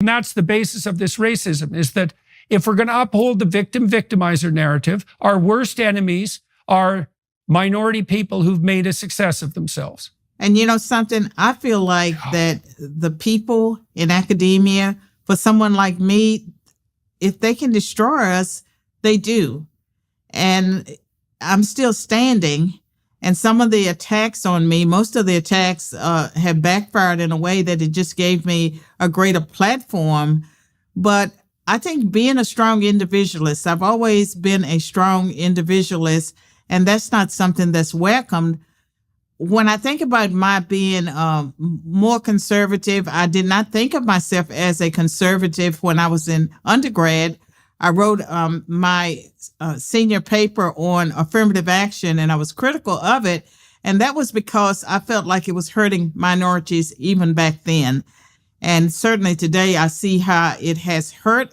And that's the basis of this racism, is that if we're going to uphold the victim-victimizer narrative, our worst enemies are minority people who've made a success of themselves. And you know something, I feel like that the people in academia, for someone like me, if they can destroy us, they do. And I'm still standing. And some of the attacks on me, most of the attacks have backfired in a way that it just gave me a greater platform. But I think being a strong individualist, I've always been a strong individualist, and that's not something that's welcomed. When I think about my being more conservative, I did not think of myself as a conservative when I was in undergrad. I wrote my senior paper on affirmative action, and I was critical of it. And that was because I felt like it was hurting minorities even back then. And certainly today, I see how it has hurt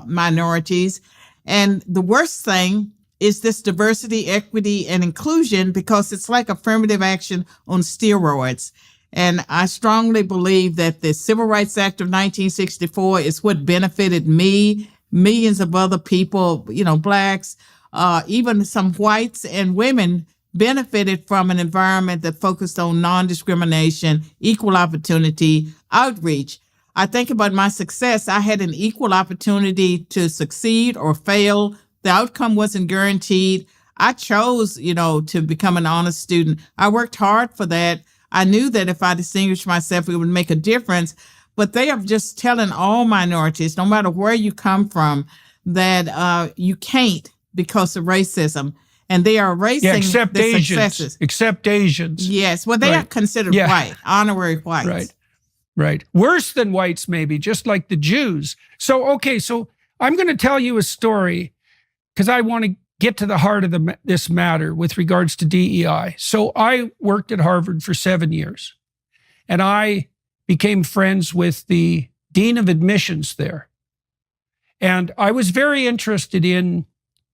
minorities. And the worst thing is this diversity, equity, and inclusion, because it's like affirmative action on steroids. And I strongly believe that the Civil Rights Act of 1964 is what benefited me, millions of other people, you know, blacks, even some whites and women benefited from an environment that focused on non-discrimination, equal opportunity, outreach. I think about my success. I had an equal opportunity to succeed or fail. The outcome wasn't guaranteed. I chose, you know, to become an honor student. I worked hard for that. I knew that if I distinguished myself, it would make a difference. But they are just telling all minorities, no matter where you come from, that you can't because of racism. And they are erasing except the Asians. successes. Except Asians. Yes. Well, they are considered white, honorary whites. Right. Right. Worse than whites, maybe, just like the Jews. So, okay, so I'm going to tell you a story because I want to get to the heart of this matter with regards to DEI. So I worked at Harvard for 7 years, and I became friends with the dean of admissions there. And I was very interested in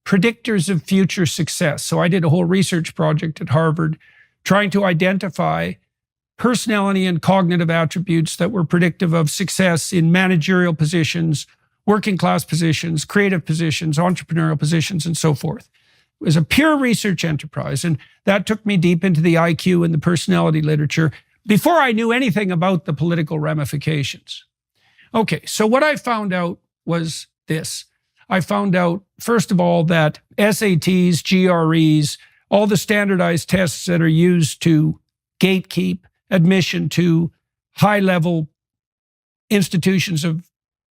predictors of future success. So I did a whole research project at Harvard trying to identify personality and cognitive attributes that were predictive of success in managerial positions, working class positions, creative positions, entrepreneurial positions, and so forth. It was a pure research enterprise, and that took me deep into the IQ and the personality literature before I knew anything about the political ramifications. Okay, so what I found out was this. I found out, first of all, that SATs, GREs, all the standardized tests that are used to gatekeep admission to high-level institutions of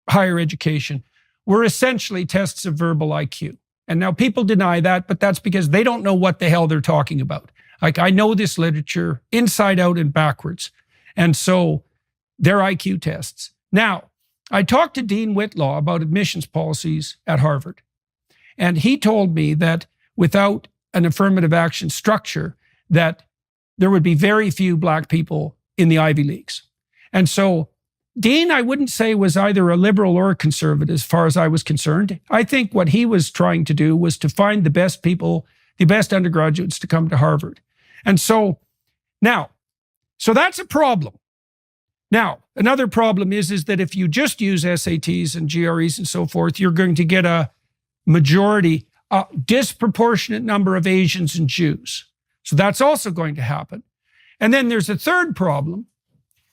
higher education were essentially tests of verbal IQ. And now people deny that, but that's because they don't know what the hell they're talking about. Like, I know this literature inside out and backwards. And so they're IQ tests. Now, I talked to Dean Whitlaw about admissions policies at Harvard. And he told me that without an affirmative action structure, that there would be very few Black people in the Ivy Leagues. And so Dean, I wouldn't say, was either a liberal or a conservative as far as I was concerned. I think what he was trying to do was to find the best people, the best undergraduates to come to Harvard. And so now, so that's a problem. Now, another problem is that if you just use SATs and GREs and so forth, you're going to get a majority, a disproportionate number of Asians and Jews. So that's also going to happen. And then there's a third problem.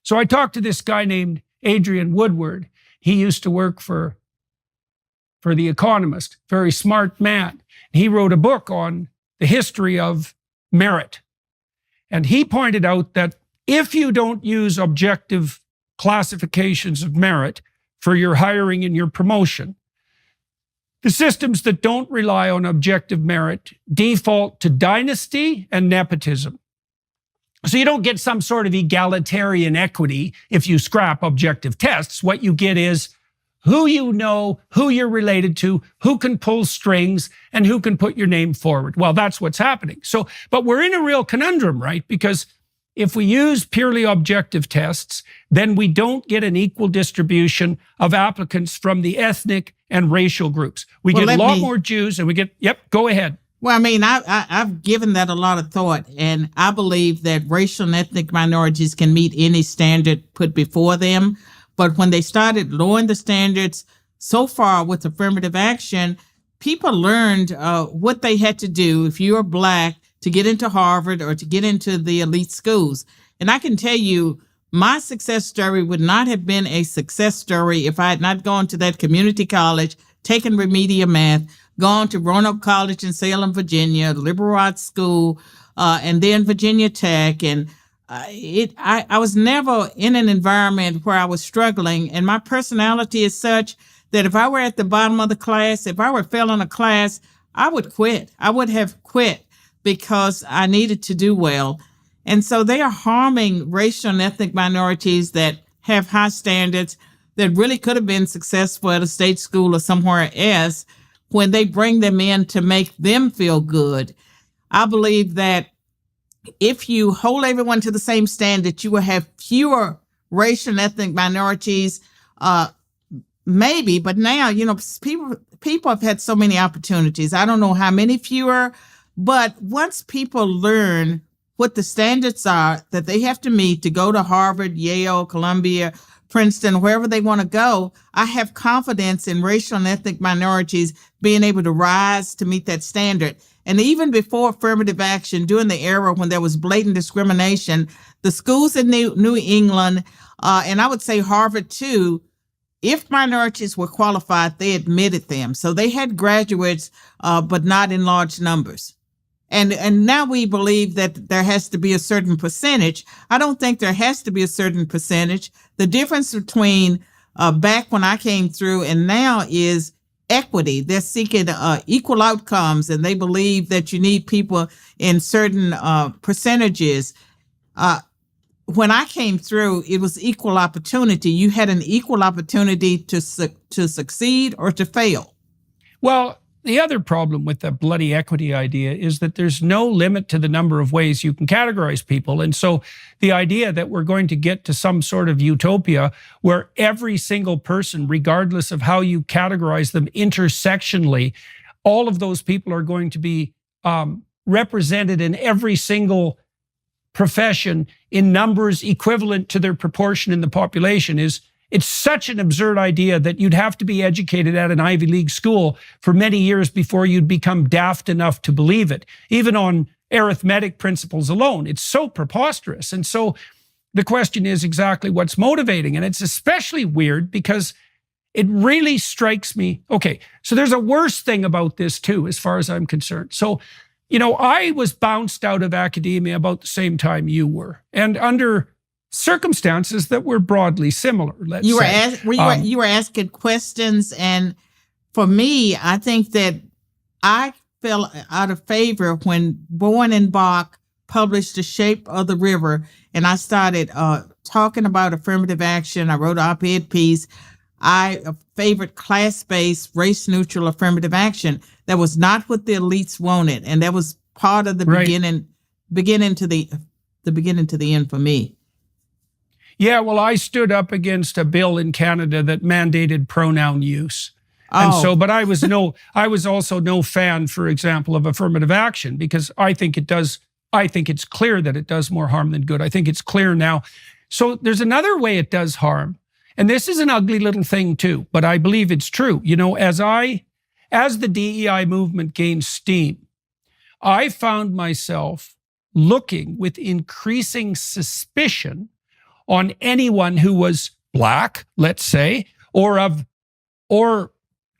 So I talked to this guy named Adrian Woodward. He used to work for The Economist, very smart man. He wrote a book on the history of merit. And he pointed out that if you don't use objective classifications of merit for your hiring and your promotion, the systems that don't rely on objective merit default to dynasty and nepotism. So you don't get some sort of egalitarian equity if you scrap objective tests. What you get is who you know, who you're related to, who can pull strings, and who can put your name forward. Well, that's what's happening. So, but we're in a real conundrum, right? Because if we use purely objective tests, then we don't get an equal distribution of applicants from the ethnic and racial groups. We get a lot more Jews and we get, go ahead. Well, I mean, I've given that a lot of thought, and I believe that racial and ethnic minorities can meet any standard put before them. But when they started lowering the standards so far with affirmative action, people learned what they had to do if you were Black to get into Harvard or to get into the elite schools. And I can tell you, my success story would not have been a success story if I had not gone to that community college, taken remedial math, gone to Roanoke College in Salem, Virginia, liberal arts school, and then Virginia Tech. And I was never in an environment where I was struggling. And my personality is such that if I were at the bottom of the class, if I were failing a class, I would quit. I would have quit because I needed to do well. And so they are harming racial and ethnic minorities that have high standards that really could have been successful at a state school or somewhere else when they bring them in to make them feel good. I believe that if you hold everyone to the same standard, you will have fewer racial and ethnic minorities, maybe, but now, people have had so many opportunities. I don't know how many fewer, but once people learn what the standards are that they have to meet to go to Harvard, Yale, Columbia, Princeton, wherever they want to go, I have confidence in racial and ethnic minorities being able to rise to meet that standard. And even before affirmative action, during the era when there was blatant discrimination, the schools in New England, and I would say Harvard too, if minorities were qualified, they admitted them. So they had graduates, but not in large numbers. And now we believe that there has to be a certain percentage. I don't think there has to be a certain percentage. The difference between back when I came through and now is equity. They're seeking equal outcomes, and they believe that you need people in certain percentages. When I came through, it was equal opportunity. You had an equal opportunity to succeed or to fail. Well, the other problem with the bloody equity idea is that there's no limit to the number of ways you can categorize people. And so the idea that we're going to get to some sort of utopia where every single person, regardless of how you categorize them intersectionally, all of those people are going to be represented in every single profession in numbers equivalent to their proportion in the population it's such an absurd idea that you'd have to be educated at an Ivy League school for many years before you'd become daft enough to believe it, even on arithmetic principles alone. It's so preposterous. And so the question is exactly what's motivating. And it's especially weird because it really strikes me. Okay, so there's a worse thing about this too, as far as I'm concerned. So, I was bounced out of academia about the same time you were, and under circumstances that were broadly similar. You were asking questions, and for me, I think that I fell out of favor when Bowen and Bach published The Shape of the River, and I started talking about affirmative action. I wrote an op-ed piece. I favored class-based, race-neutral affirmative action. That was not what the elites wanted, and that was part of the beginning to the end for me. Yeah, well, I stood up against a bill in Canada that mandated pronoun use. And so, but I was also no fan, for example, of affirmative action because I think it's clear that it does more harm than good. I think it's clear now. So there's another way it does harm. And this is an ugly little thing too, but I believe it's true. As the DEI movement gained steam, I found myself looking with increasing suspicion on anyone who was Black, let's say, or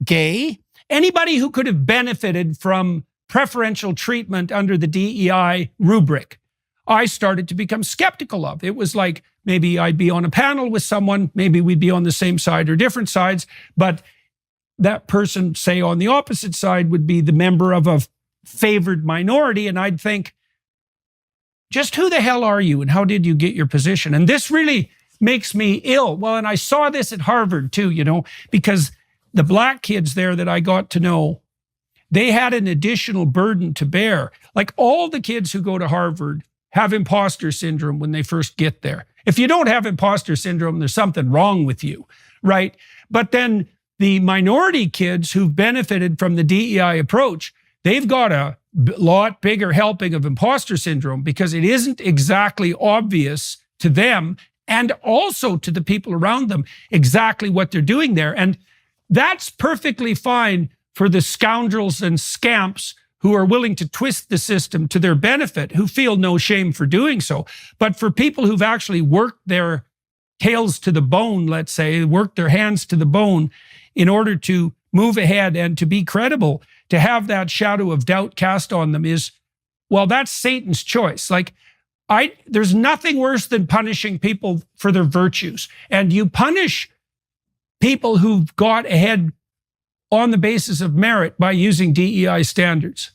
gay, anybody who could have benefited from preferential treatment under the DEI rubric. I started to become skeptical of. It was like maybe I'd be on a panel with someone, maybe we'd be on the same side or different sides, but that person, say on the opposite side, would be the member of a favored minority, and I'd think, just who the hell are you and how did you get your position? And this really makes me ill. Well, and I saw this at Harvard too, because the Black kids there that I got to know, they had an additional burden to bear. Like all the kids who go to Harvard have imposter syndrome when they first get there. If you don't have imposter syndrome, there's something wrong with you, right? But then the minority kids who've benefited from the DEI approach, they've got a lot bigger helping of imposter syndrome because it isn't exactly obvious to them and also to the people around them exactly what they're doing there. And that's perfectly fine for the scoundrels and scamps who are willing to twist the system to their benefit, who feel no shame for doing so. But for people who've actually worked their tails to the bone, let's say, worked their hands to the bone in order to move ahead and to be credible, to have that shadow of doubt cast on them is, well, that's Satan's choice. Like, there's nothing worse than punishing people for their virtues. And you punish people who've got ahead on the basis of merit by using DEI standards.